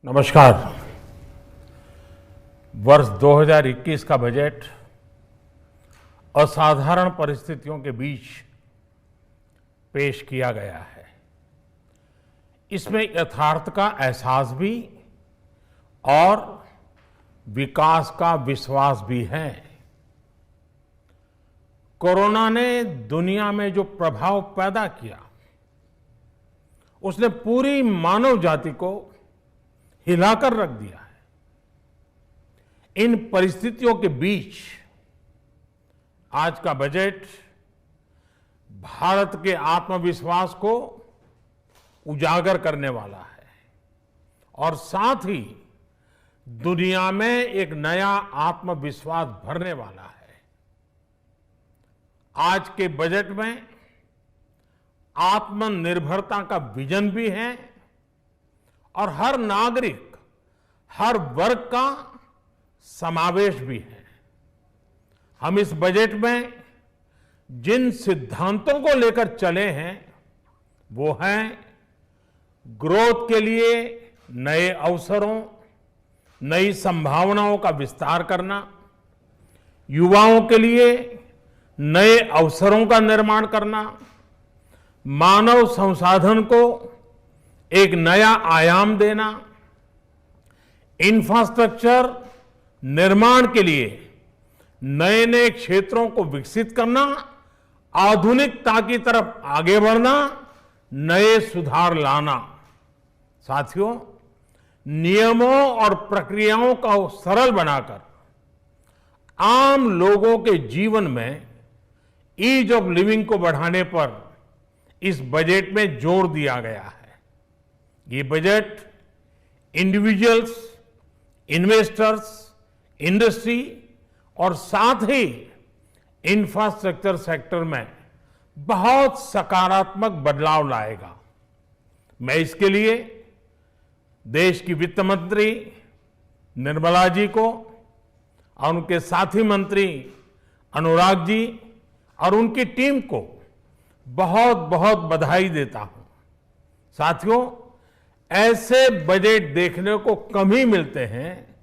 नमस्कार। वर्ष 2021 का बजट असाधारण परिस्थितियों के बीच पेश किया गया है। इसमें यथार्थ का एहसास भी और विकास का विश्वास भी है। कोरोना ने दुनिया में जो प्रभाव पैदा किया, उसने पूरी मानव जाति को हिलाकर रख दिया है। इन परिस्थितियों के बीच आज का बजट भारत के आत्मविश्वास को उजागर करने वाला है और साथ ही दुनिया में एक नया आत्मविश्वास भरने वाला है। आज के बजट में आत्मनिर्भरता का विजन भी है और हर नागरिक, हर वर्ग का समावेश भी है। हम इस बजट में जिन सिद्धांतों को लेकर चले हैं वो हैं ग्रोथ के लिए नए अवसरों, नई संभावनाओं का विस्तार करना, युवाओं के लिए नए अवसरों का निर्माण करना, मानव संसाधन को एक नया आयाम देना, इंफ्रास्ट्रक्चर निर्माण के लिए नए नए क्षेत्रों को विकसित करना, आधुनिकता की तरफ आगे बढ़ना, नए सुधार लाना। साथियों, नियमों और प्रक्रियाओं को सरल बनाकर आम लोगों के जीवन में ईज ऑफ लिविंग को बढ़ाने पर इस बजट में जोर दिया गया है। ये बजट इंडिविजुअल्स, इन्वेस्टर्स, इंडस्ट्री और साथ ही इंफ्रास्ट्रक्चर सेक्टर में बहुत सकारात्मक बदलाव लाएगा। मैं इसके लिए देश की वित्त मंत्री निर्मला जी को और उनके साथी मंत्री अनुराग जी और उनकी टीम को बहुत बहुत बधाई देता हूं। साथियों, ऐसे बजट देखने को कम ही मिलते हैं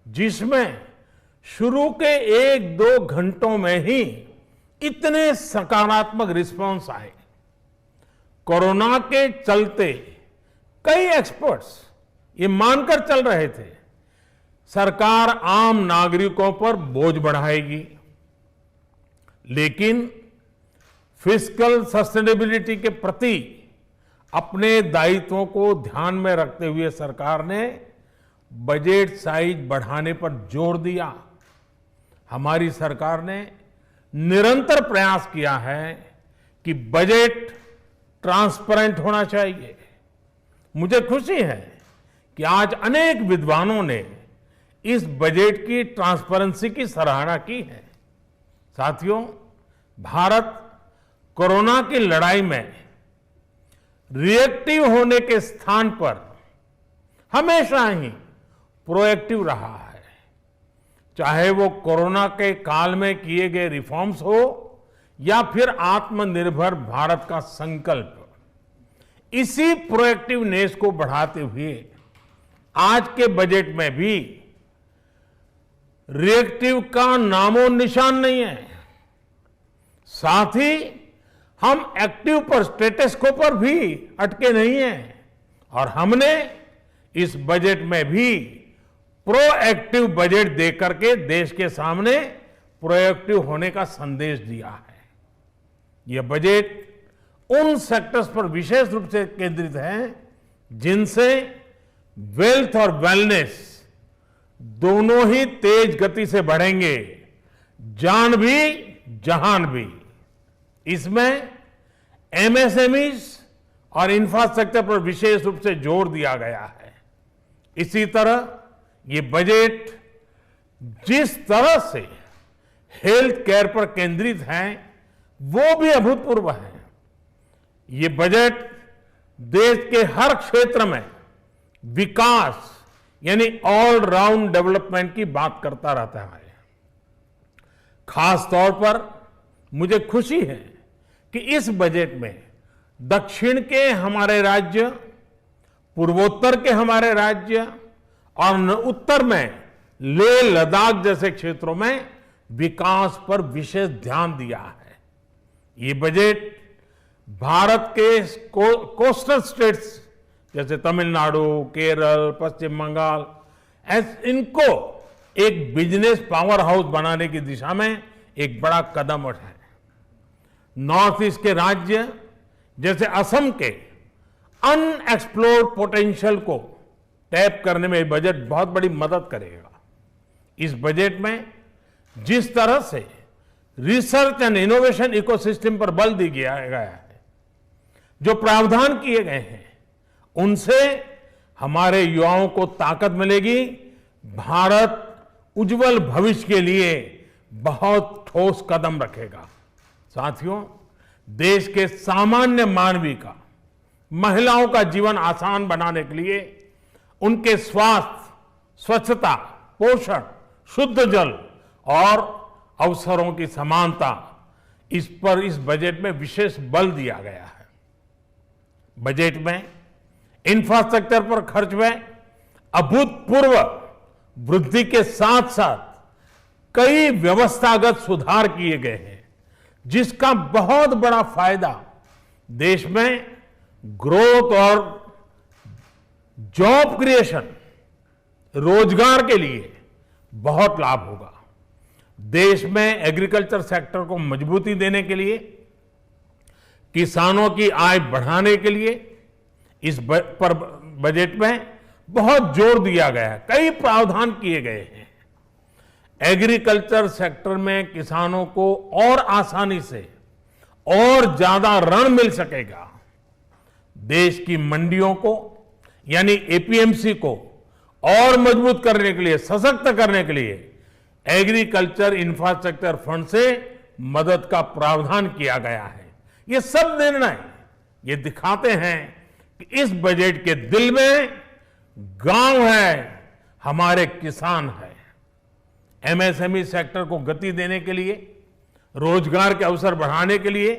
जिसमें शुरू के 1-2 घंटों में ही इतने सकारात्मक रिस्पांस आए। कोरोना के चलते कई एक्सपर्ट्स ये मानकर चल रहे थे सरकार आम नागरिकों पर बोझ बढ़ाएगी, लेकिन फिस्कल सस्टेनेबिलिटी के प्रति अपने दायित्वों को ध्यान में रखते हुए सरकार ने बजट साइज बढ़ाने पर जोर दिया। हमारी सरकार ने निरंतर प्रयास किया है कि बजट ट्रांसपेरेंट होना चाहिए। मुझे खुशी है कि आज अनेक विद्वानों ने इस बजट की ट्रांसपेरेंसी की सराहना की है। साथियों, भारत कोरोना की लड़ाई में रिएक्टिव होने के स्थान पर हमेशा ही प्रोएक्टिव रहा है। चाहे वो कोरोना के काल में किए गए रिफॉर्म्स हो या फिर आत्मनिर्भर भारत का संकल्प, इसी प्रोएक्टिवनेस को बढ़ाते हुए आज के बजट में भी रिएक्टिव का नामो निशान नहीं है। साथ ही हम एक्टिव पर, स्टेटस को पर भी अटके नहीं हैं और हमने इस बजट में भी प्रोएक्टिव बजट देकर के देश के सामने प्रोएक्टिव होने का संदेश दिया है। यह बजट उन सेक्टर्स पर विशेष रूप से केंद्रित है जिनसे वेल्थ और वेलनेस दोनों ही तेज गति से बढ़ेंगे, जान भी जहान भी। इसमें एमएसएमईज और इंफ्रास्ट्रक्चर पर विशेष रूप से जोर दिया गया है। इसी तरह ये बजट जिस तरह से हेल्थ केयर पर केंद्रित है वो भी अभूतपूर्व है। ये बजट देश के हर क्षेत्र में विकास यानी ऑल राउंड डेवलपमेंट की बात करता रहता है। खास तौर पर मुझे खुशी है कि इस बजट में दक्षिण के हमारे राज्य, पूर्वोत्तर के हमारे राज्य और उत्तर में लेह लद्दाख जैसे क्षेत्रों में विकास पर विशेष ध्यान दिया है। ये बजट भारत के कोस्टल स्टेट्स जैसे तमिलनाडु, केरल, पश्चिम बंगाल इनको एक बिजनेस पावर हाउस बनाने की दिशा में एक बड़ा कदम उठाए। नॉर्थ ईस्ट के राज्य जैसे असम के अनएक्सप्लोर्ड पोटेंशियल को टैप करने में बजट बहुत बड़ी मदद करेगा। इस बजट में जिस तरह से रिसर्च एंड इनोवेशन इकोसिस्टम पर बल दिया गया है, जो प्रावधान किए गए हैं, उनसे हमारे युवाओं को ताकत मिलेगी। भारत उज्जवल भविष्य के लिए बहुत ठोस कदम रखेगा। साथियों, देश के सामान्य मानवी का, महिलाओं का जीवन आसान बनाने के लिए उनके स्वास्थ्य, स्वच्छता, पोषण, शुद्ध जल और अवसरों की समानता, इस पर इस बजट में विशेष बल दिया गया है। बजट में इंफ्रास्ट्रक्चर पर खर्च में अभूतपूर्व वृद्धि के साथ साथ कई व्यवस्थागत सुधार किए गए हैं, जिसका बहुत बड़ा फायदा देश में ग्रोथ और जॉब क्रिएशन, रोजगार के लिए बहुत लाभ होगा। देश में एग्रीकल्चर सेक्टर को मजबूती देने के लिए, किसानों की आय बढ़ाने के लिए इस पर बजट में बहुत जोर दिया गया है। कई प्रावधान किए गए हैं। एग्रीकल्चर सेक्टर में किसानों को और आसानी से और ज्यादा ऋण मिल सकेगा। देश की मंडियों को यानी एपीएमसी को और मजबूत करने के लिए, सशक्त करने के लिए एग्रीकल्चर इंफ्रास्ट्रक्चर फंड से मदद का प्रावधान किया गया है। ये सब निर्णय ये दिखाते हैं कि इस बजट के दिल में गांव है, हमारे किसान है। एमएसएमई सेक्टर को गति देने के लिए, रोजगार के अवसर बढ़ाने के लिए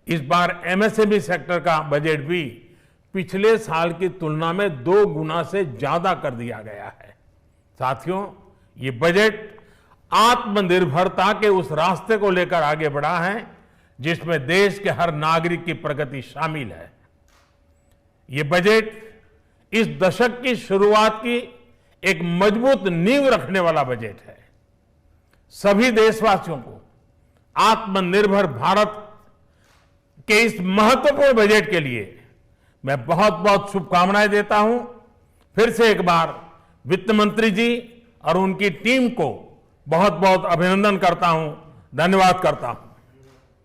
इस बार एमएसएमई सेक्टर का बजट भी पिछले साल की तुलना में 2 गुना से ज्यादा कर दिया गया है। साथियों, ये बजट आत्मनिर्भरता के उस रास्ते को लेकर आगे बढ़ा है जिसमें देश के हर नागरिक की प्रगति शामिल है। ये बजट इस दशक की शुरुआत की एक मजबूत नींव रखने वाला बजट है। सभी देशवासियों को आत्मनिर्भर भारत के इस महत्वपूर्ण बजट के लिए मैं बहुत बहुत शुभकामनाएं देता हूं। फिर से एक बार वित्त मंत्री जी और उनकी टीम को बहुत बहुत अभिनंदन करता हूं, धन्यवाद करता हूं।